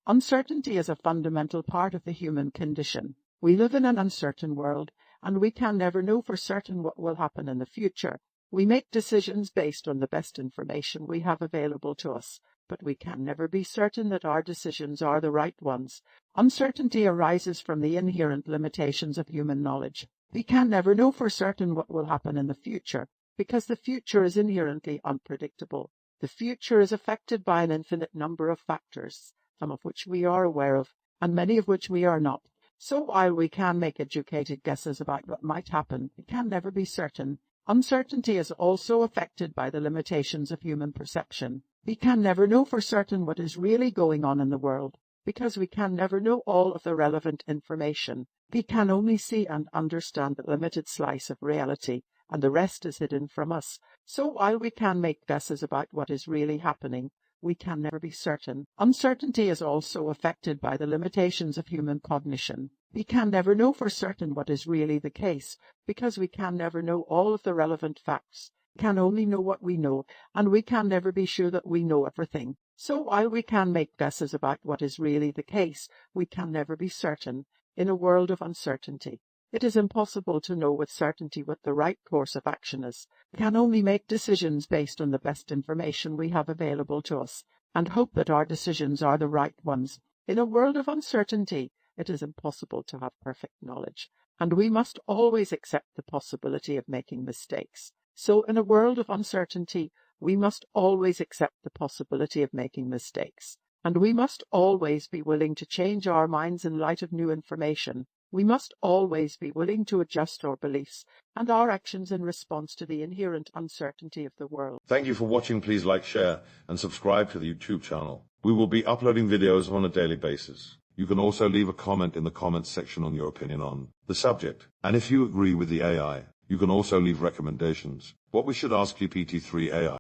Uncertainty is a fundamental part of the human condition. We live in an uncertain world, and we can never know for certain what will happen in the future. We make decisions based on the best information we have available to us, but we can never be certain that our decisions are the right ones. Uncertainty arises from the inherent limitations of human knowledge. We can never know for certain what will happen in the future, because the future is inherently unpredictable. The future is affected by an infinite number of factors, some of which we are aware of, and many of which we are not. So while we can make educated guesses about what might happen, we can never be certain. Uncertainty is also affected by the limitations of human perception. We can never know for certain what is really going on in the world, because we can never know all of the relevant information. We can only see and understand a limited slice of reality, and the rest is hidden from us. So while we can make guesses about what is really happening, we can never be certain. Uncertainty is also affected by the limitations of human cognition. We can never know for certain what is really the case, because we can never know all of the relevant facts. We can only know what we know, and we can never be sure that we know everything. So while we can make guesses about what is really the case, we can never be certain. In a world of uncertainty, it is impossible to know with certainty what the right course of action is. We can only make decisions based on the best information we have available to us, and hope that our decisions are the right ones. In a world of uncertainty, it is impossible to have perfect knowledge, and we must always accept the possibility of making mistakes. So in a world of uncertainty, we must always accept the possibility of making mistakes, and we must always be willing to change our minds in light of new information. We must always be willing to adjust our beliefs and our actions in response to the inherent uncertainty of the world. Thank you for watching. Please like, share, and subscribe to the YouTube channel. We will be uploading videos on a daily basis. You can also leave a comment in the comments section on your opinion on the subject. And if you agree with the AI, you can also leave recommendations. What we should ask GPT-3 AI.